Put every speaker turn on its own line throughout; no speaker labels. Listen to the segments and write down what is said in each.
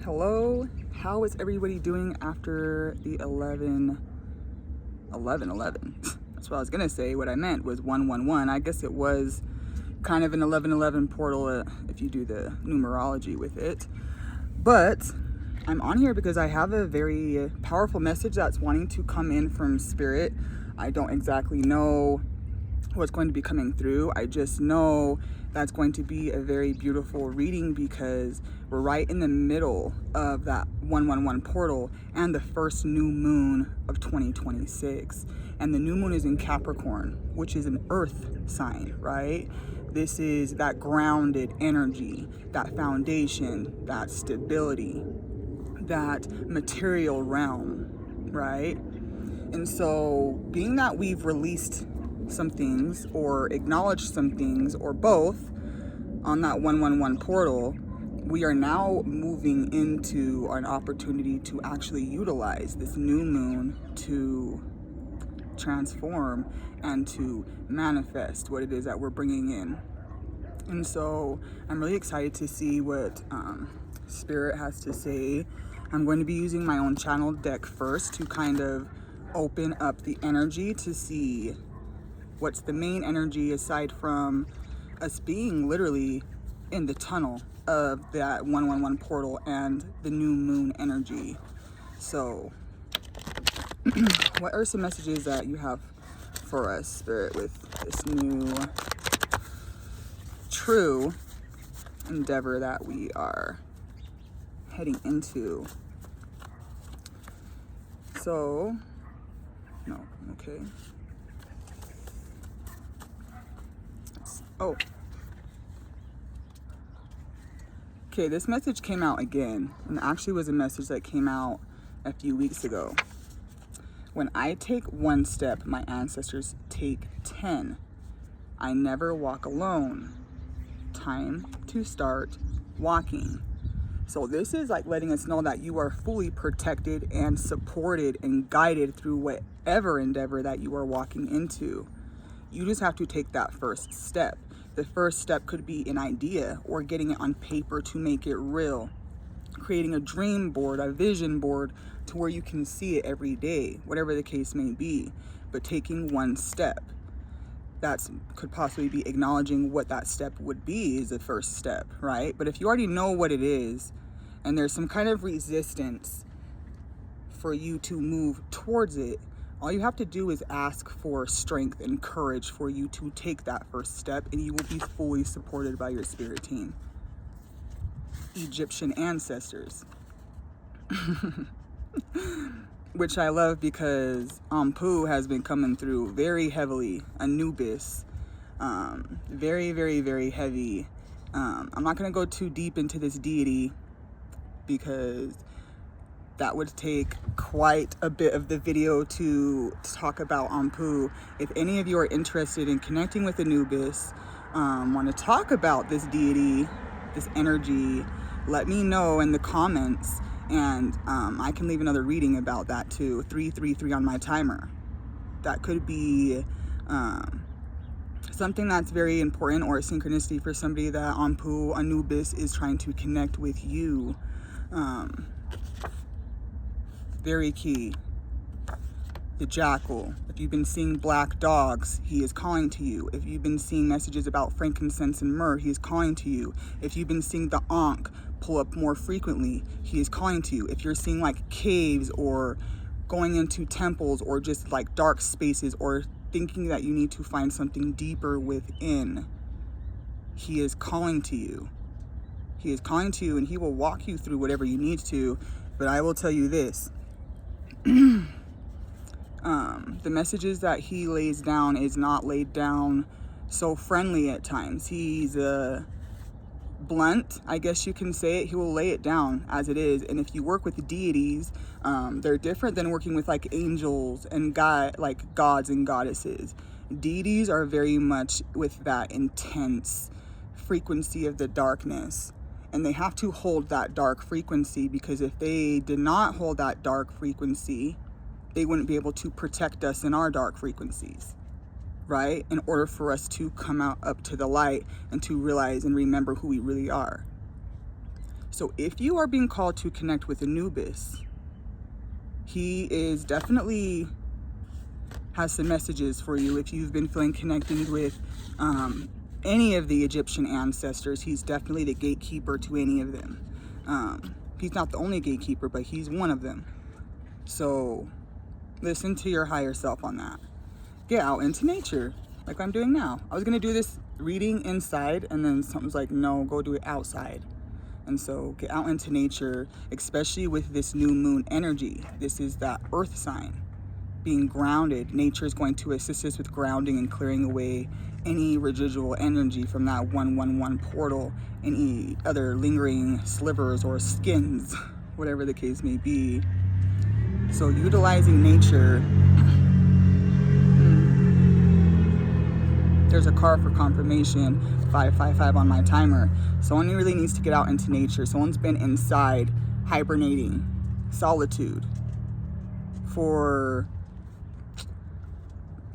Hello, how is everybody doing after the 11? That's what I was gonna say. What I meant was 111. I guess it was kind of an 1111 portal if you do the numerology with it. But I'm on here because I have a very powerful message that's wanting to come in from spirit. I don't exactly know what's going to be coming through. I just know that's going to be a very beautiful reading because we're right in the middle of that 111 portal and the first new moon of 2026. And the new moon is in Capricorn, which is an earth sign, right? This is that grounded energy, that foundation, that stability, that material realm, right? And so being that we've released some things or acknowledged some things or both on that 111 portal, we are now moving into an opportunity to actually utilize this new moon to transform and to manifest what it is that we're bringing in. And so I'm really excited to see what Spirit has to say. I'm going to be using my own channel deck first to kind of open up the energy to see what's the main energy aside from us being literally in the tunnel of that 111 portal and the new moon energy. So what are some messages that you have for us, Spirit, with this new true endeavor that we are heading into? So, no, okay. Oh. Okay, this message came out again, and actually was a message that came out a few weeks ago. When I take one step, my ancestors take 10. I never walk alone. Time to start walking. So this is like letting us know that you are fully protected and supported and guided through whatever endeavor that you are walking into. You just have to take that first step. The first step could be an idea or getting it on paper to make it real. Creating a dream board, a vision board to where you can see it every day, whatever the case may be. But taking one step, that could possibly be acknowledging what that step would be is the first step, right? But if you already know what it is and there's some kind of resistance for you to move towards it, all you have to do is ask for strength and courage for you to take that first step, and you will be fully supported by your spirit team. Egyptian ancestors. Which I love because Ampu has been coming through very heavily. Anubis. Very, very, very heavy. I'm not going to go too deep into this deity because that would take quite a bit of the video to talk about Ampu. If any of you are interested in connecting with Anubis, want to talk about this deity, this energy, let me know in the comments, and I can leave another reading about that too. 333 on my timer. That could be something that's very important, or a synchronicity for somebody that Ampu, Anubis is trying to connect with you. Very key. The jackal. If you've been seeing black dogs, he is calling to you. If you've been seeing messages about frankincense and myrrh, he is calling to you. If you've been seeing the Ankh pull up more frequently, he is calling to you. If you're seeing like caves or going into temples or just like dark spaces or thinking that you need to find something deeper within, he is calling to you. He is calling to you, and he will walk you through whatever you need to. But I will tell you this. The messages that he lays down is not laid down so friendly at times. He's blunt, I guess you can say it. He will lay it down as it is. And if you work with deities, they're different than working with like angels and like gods and goddesses. Deities are very much with that intense frequency of the darkness, and they have to hold that dark frequency, because if they did not hold that dark frequency, they wouldn't be able to protect us in our dark frequencies, right? In order for us to come out up to the light and to realize and remember who we really are. So if you are being called to connect with Anubis, he is definitely has some messages for you. If you've been feeling connected with any of the Egyptian ancestors, he's definitely the gatekeeper to any of them. He's not the only gatekeeper, but he's one of them. So listen to your higher self on that. Get out into nature like I'm doing now. I was gonna do this reading inside, and then something's like, no, go do it outside. And so get out into nature, especially with this new moon energy. This is that earth sign. Being grounded, nature is going to assist us with grounding and clearing away any residual energy from that 111 portal, any other lingering slivers or skins, whatever the case may be. So utilizing nature. There's a card for confirmation, 555 on my timer. Someone really needs to get out into nature. Someone's been inside, hibernating, solitude for,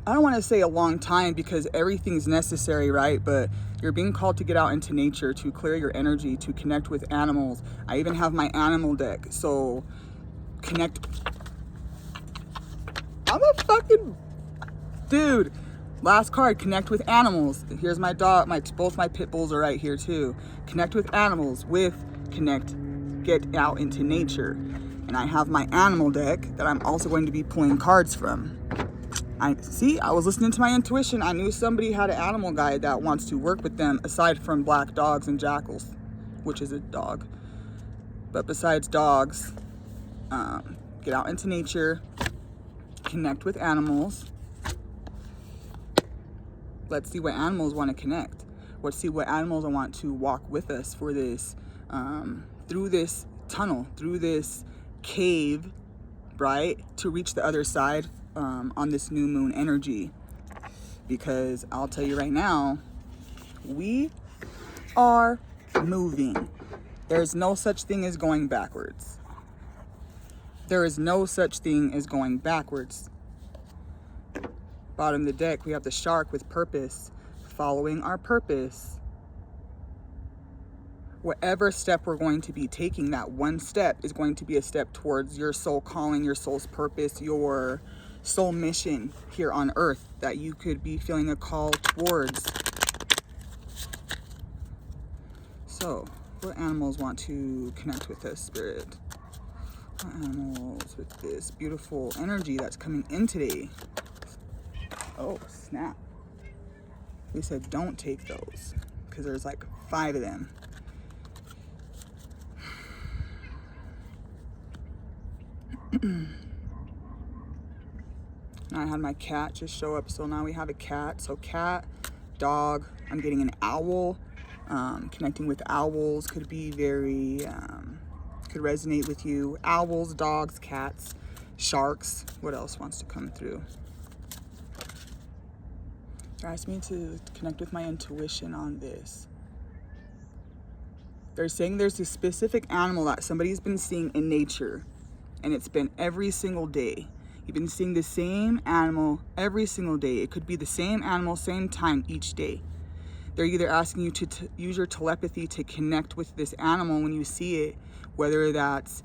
I don't want to say a long time because everything's necessary, right? But you're being called to get out into nature, to clear your energy, to connect with animals. I even have my animal deck. So connect. I'm a fucking dude. Last card, connect with animals. Here's my dog. Both my pit bulls are right here too. Connect with animals with connect, get out into nature. And I have my animal deck that I'm also going to be pulling cards from. I was listening to my intuition. I knew somebody had an animal guide that wants to work with them aside from black dogs and jackals, which is a dog. But besides dogs, get out into nature, connect with animals. Let's see what animals want to connect. Let's see what animals want to walk with us for this, through this tunnel, through this cave, right? To reach the other side on this new moon energy. Because I'll tell you right now, we are moving. There's no such thing as going backwards. There is no such thing as going backwards. Bottom of the deck, we have the shark with purpose, following our purpose. Whatever step we're going to be taking, that one step is going to be a step towards your soul calling, your soul's purpose, your soul mission here on earth that you could be feeling a call towards. So, what animals want to connect with us, Spirit? What animals with this beautiful energy that's coming in today? Oh, snap. We said don't take those because there's like 5 of them. I had my cat just show up, so now we have a cat. So cat, dog, I'm getting an owl. Connecting with owls could be very, could resonate with you. Owls, dogs, cats, sharks. What else wants to come through? They're asking me to connect with my intuition on this. They're saying there's a specific animal that somebody's been seeing in nature, and it's been every single day. You've been seeing the same animal every single day. It could be the same animal, same time each day. They're either asking you to use your telepathy to connect with this animal when you see it, whether that's,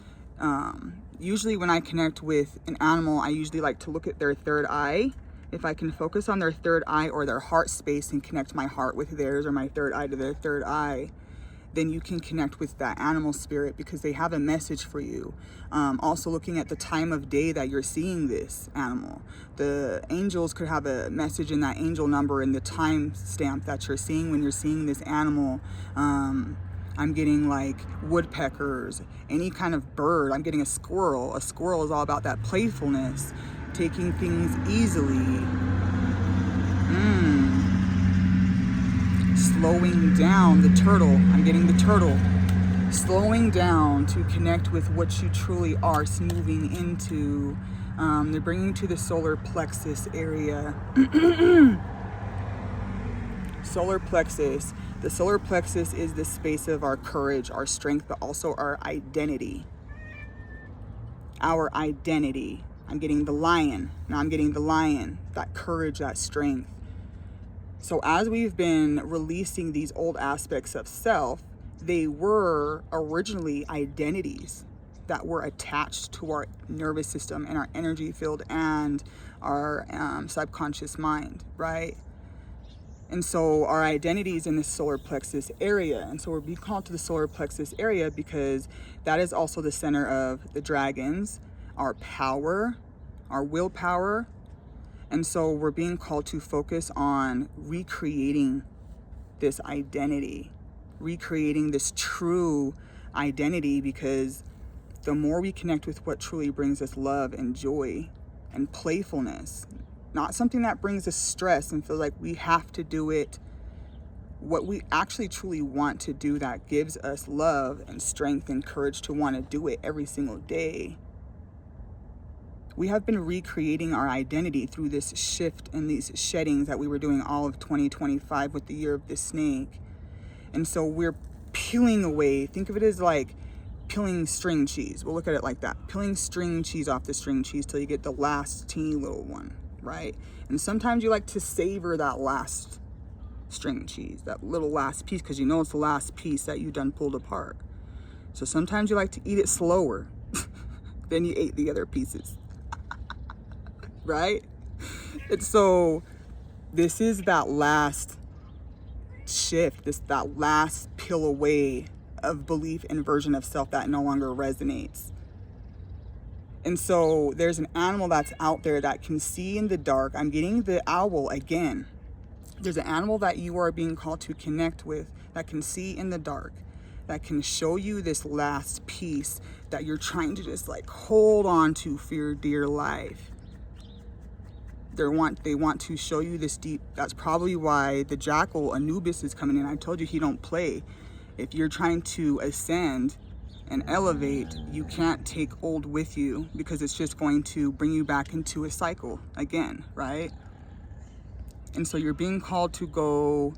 usually when I connect with an animal, I usually like to look at their third eye. If I can focus on their third eye or their heart space and connect my heart with theirs or my third eye to their third eye, then you can connect with that animal spirit because they have a message for you. Also looking at the time of day that you're seeing this animal. The angels could have a message in that angel number and the time stamp that you're seeing when you're seeing this animal. I'm getting like woodpeckers, any kind of bird. I'm getting a squirrel. A squirrel is all about that playfulness, taking things easily. Slowing down. The turtle. I'm getting the turtle. Slowing down to connect with what you truly are, moving into. They're bringing you to the solar plexus area. Solar plexus. The solar plexus is the space of our courage, our strength, but also our identity. Our identity. I'm getting the lion. Now I'm getting the lion. That courage, that strength. So as we've been releasing these old aspects of self, they were originally identities that were attached to our nervous system and our energy field and our subconscious mind, right? And so our identity is in the solar plexus area. And so we're being called to the solar plexus area because that is also the center of the dragons, our power, our willpower. And so we're being called to focus on recreating this identity, recreating this true identity, because the more we connect with what truly brings us love and joy and playfulness, not something that brings us stress and feels like we have to do it, what we actually truly want to do that gives us love and strength and courage to want to do it every single day. We have been recreating our identity through this shift and these sheddings that we were doing all of 2025 with the year of the snake. And so we're peeling away. Think of it as like peeling string cheese. We'll look at it like that. Peeling string cheese off the string cheese till you get the last teeny little one, right? And sometimes you like to savor that last string cheese, that little last piece, because you know it's the last piece that you done pulled apart. So sometimes you like to eat it slower than you ate the other pieces, right? And so this is that last shift, that last peel away of belief and version of self that no longer resonates. And so there's an animal that's out there that can see in the dark. I'm getting the owl again. There's an animal that you are being called to connect with that can see in the dark, that can show you this last piece that you're trying to just like hold on to for your dear life. They want to show you this deep. That's probably why the jackal Anubis is coming in. I told you he don't play. If you're trying to ascend and elevate, you can't take old with you, because it's just going to bring you back into a cycle again, right? And so you're being called to go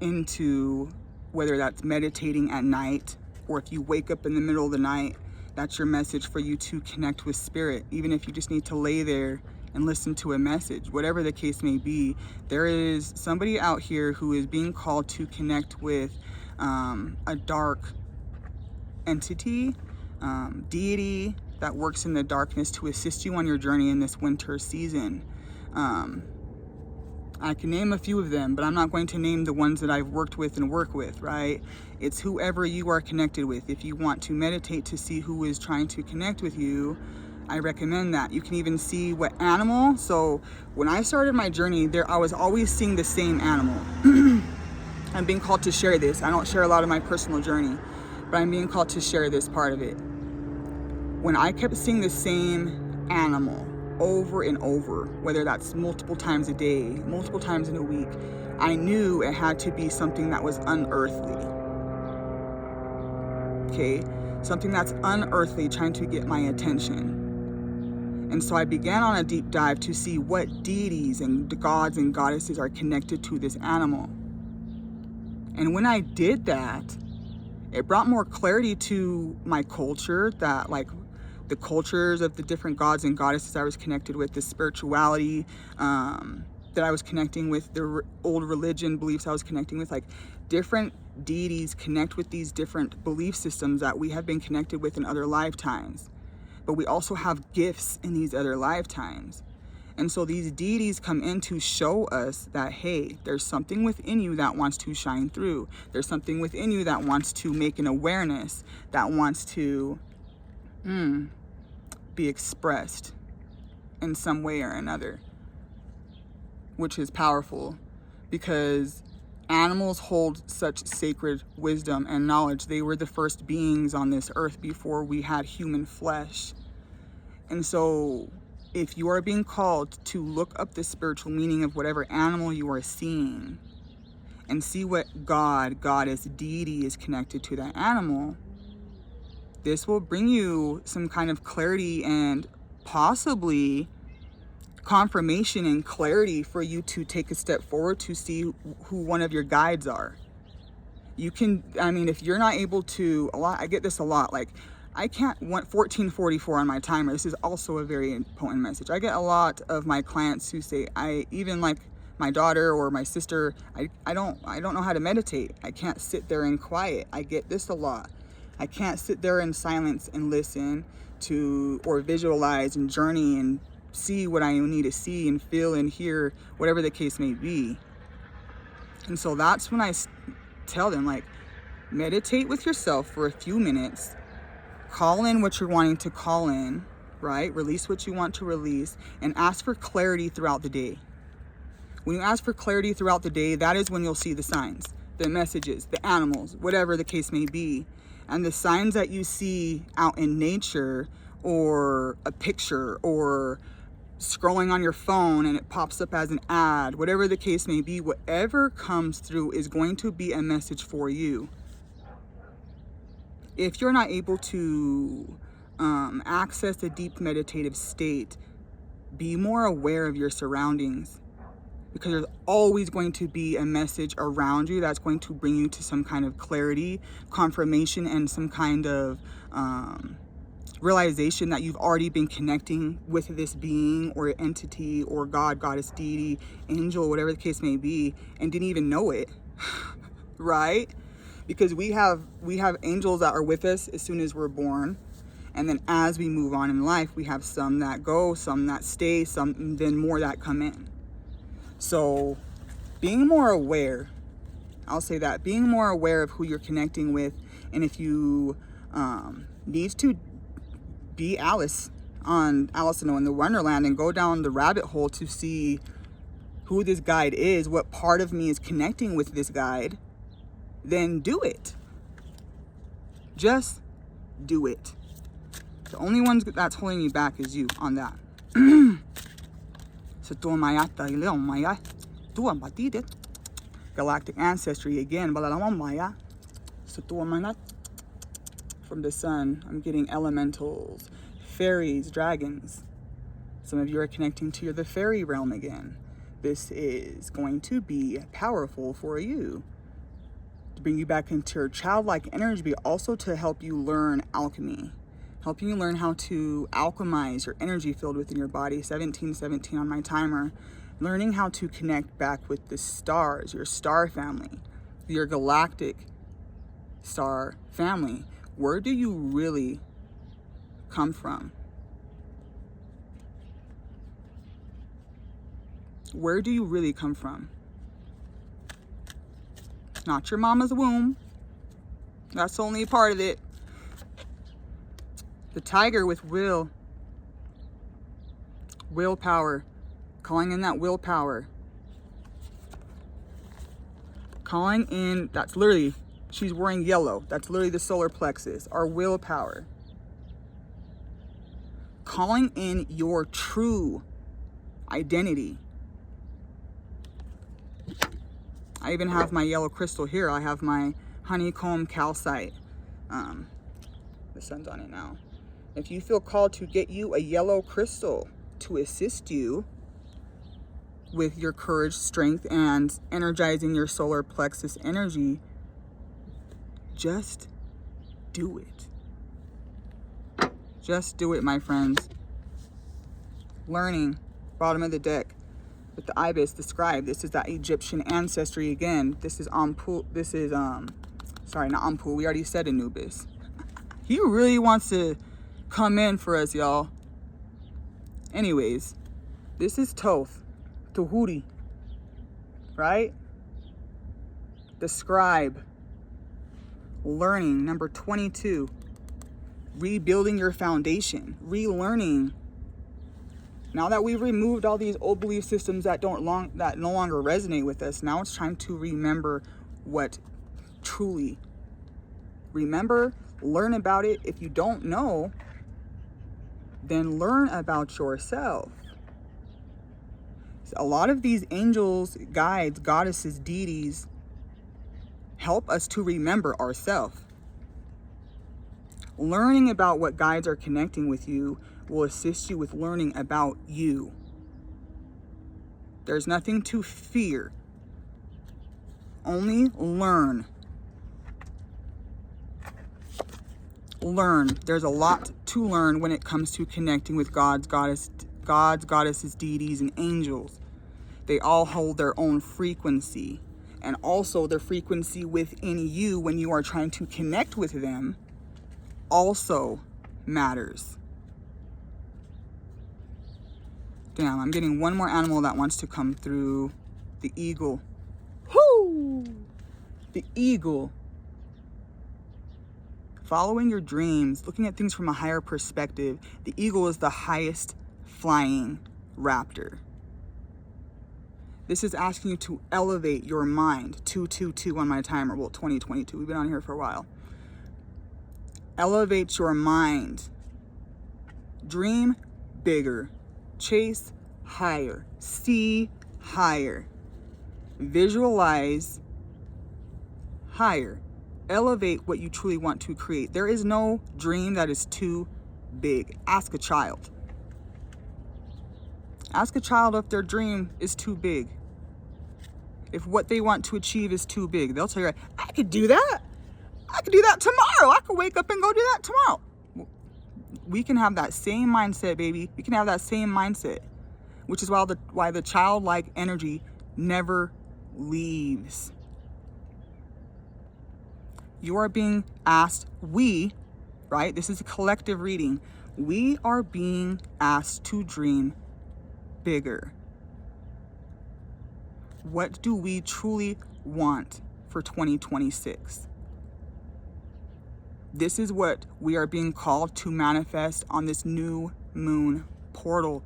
into, whether that's meditating at night, or if you wake up in the middle of the night, that's your message for you to connect with spirit. Even if you just need to lay there and listen to a message, whatever the case may be, there is somebody out here who is being called to connect with a dark entity, deity that works in the darkness to assist you on your journey in this winter season. I can name a few of them, but I'm not going to name the ones that I've worked with and work with, right? It's whoever you are connected with. If you want to meditate to see who is trying to connect with you, I recommend that. You can even see what animal. So when I started my journey there, I was always seeing the same animal. I'm being called to share this. I don't share a lot of my personal journey, but I'm being called to share this part of it. When I kept seeing the same animal over and over, whether that's multiple times a day, multiple times in a week, I knew it had to be something that was unearthly. Okay? Something that's unearthly trying to get my attention. And so I began on a deep dive to see what deities and gods and goddesses are connected to this animal. And when I did that, it brought more clarity to my culture, that like the cultures of the different gods and goddesses I was connected with, the spirituality that I was connecting with, the old religion beliefs I was connecting with, like different deities connect with these different belief systems that we have been connected with in other lifetimes. But we also have gifts in these other lifetimes. And so these deities come in to show us that, hey, there's something within you that wants to shine through. There's something within you that wants to make an awareness, that wants to be expressed in some way or another, which is powerful, because animals hold such sacred wisdom and knowledge. They were the first beings on this earth before we had human flesh. And so if you are being called to look up the spiritual meaning of whatever animal you are seeing and see what god, goddess, deity is connected to that animal, this will bring you some kind of clarity and possibly confirmation and clarity for you to take a step forward to see who one of your guides are. You can, I mean, if you're not able to, I get this a lot, like, I can't want 1444 on my timer. This is also a very potent message. I get a lot of my clients who say, even like my daughter or my sister, I don't know how to meditate. I can't sit there in quiet. I get this a lot. I can't sit there in silence and listen to, or visualize and journey and see what I need to see and feel and hear, whatever the case may be. And so that's when I tell them, like, meditate with yourself for a few minutes, call in what you're wanting to call in, right? Release what you want to release, and ask for clarity throughout the day. When you ask for clarity throughout the day, that is when you'll see the signs, the messages, the animals, whatever the case may be. And the signs that you see out in nature, or a picture, or scrolling on your phone and it pops up as an ad, whatever the case may be, whatever comes through is going to be a message for you. If you're not able to access a deep meditative state, be more aware of your surroundings, because there's always going to be a message around you that's going to bring you to some kind of clarity, confirmation, and some kind of realization that you've already been connecting with this being or entity or God, goddess, deity, angel, whatever the case may be, and didn't even know it. Right? Because we have angels that are with us as soon as we're born, and then as we move on in life, we have some that go, some that stay, some then more that come in. So being more aware, I'll say that, being more aware of who you're connecting with, and if you need to be Alice in the Wonderland and go down the rabbit hole to see who this guide is, what part of me is connecting with this guide, then do it. Just do it. The only ones that's holding you back is you on that. Galactic ancestry again. From the sun, I'm getting elementals, fairies, dragons. Some of you are connecting to the fairy realm again. This is going to be powerful for you, to bring you back into your childlike energy, but also to help you learn alchemy, helping you learn how to alchemize your energy field within your body. 1717 on my timer. Learning how to connect back with the stars, your star family, your galactic star family. Where do you really come from? Where do you really come from? Not your mama's womb. That's only a part of it. The tiger with willpower, calling in that willpower. Calling in, that's literally, she's wearing yellow. That's literally the solar plexus, our willpower. Calling in your true identity. I even have my yellow crystal here. I have my honeycomb calcite. The sun's on it now. If you feel called to get you a yellow crystal to assist you with your courage, strength, and energizing your solar plexus energy, just do it. Just do it, my friends. Learning, bottom of the deck, with the ibis, the scribe. This is that Egyptian ancestry again. This is Ampul. This is sorry, not Ampul. We already said Anubis. He really wants to come in for us, y'all. Anyways, this is Thoth, Tahuti, right? The scribe. Learning, number 22. Rebuilding your foundation, relearning. Now that we've removed all these old belief systems that no longer resonate with us, now it's time to remember what truly. Remember, learn about it. If you don't know, then learn about yourself. A lot of these angels, guides, goddesses, deities help us to remember ourselves. Learning about what guides are connecting with you will assist you with learning about you. There's nothing to fear. Only learn. Learn. There's a lot to learn when it comes to connecting with gods, goddesses, deities, and angels. They all hold their own frequency. And also the frequency within you when you are trying to connect with them also matters. Damn, I'm getting one more animal that wants to come through. The eagle. Whoo! The eagle. Following your dreams, looking at things from a higher perspective. The eagle is the highest flying raptor. This is asking you to elevate your mind. 222 on my timer. Well, 2022. We've been on here for a while. Elevate your mind. Dream bigger. Chase higher. See higher. Visualize higher. Elevate what you truly want to create. There is no dream that is too big. Ask a child. Ask a child if their dream is too big. If what they want to achieve is too big, they'll tell you, I could do that. I could do that tomorrow. I could wake up and go do that tomorrow. We can have that same mindset, baby. We can have that same mindset, which is why the childlike energy never leaves. You are being asked, right? This is a collective reading. We are being asked to dream bigger. What do we truly want for 2026? This is what we are being called to manifest on this new moon portal.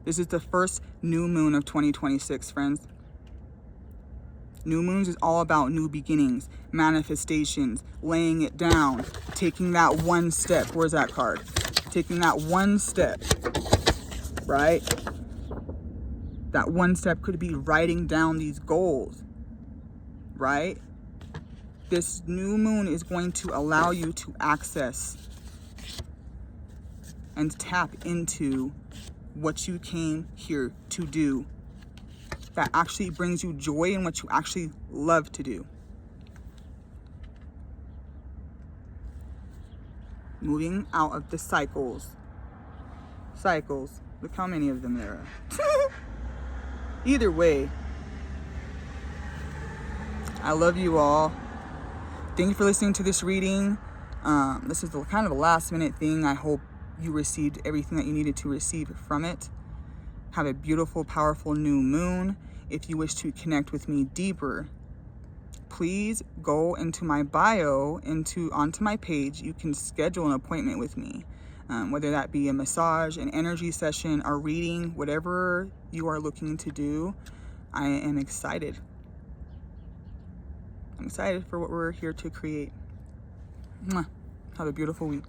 This is the first new moon of 2026, friends. New moons is all about new beginnings, manifestations, laying it down, taking that one step. Where's that card? Taking that one step, right? That one step could be writing down these goals, right? This new moon is going to allow you to access and tap into what you came here to do. That actually brings you joy in what you actually love to do. Moving out of the cycles. Cycles. Look how many of them there are. Either way, I love you all. Thank you for listening to this reading. This is kind of a last minute thing. I hope you received everything that you needed to receive from it. Have a beautiful, powerful new moon. If you wish to connect with me deeper, please go into my bio, onto my page. You can schedule an appointment with me, whether that be a massage, an energy session, a reading, whatever you are looking to do. I am excited. I'm excited for what we're here to create. Mwah. Have a beautiful week.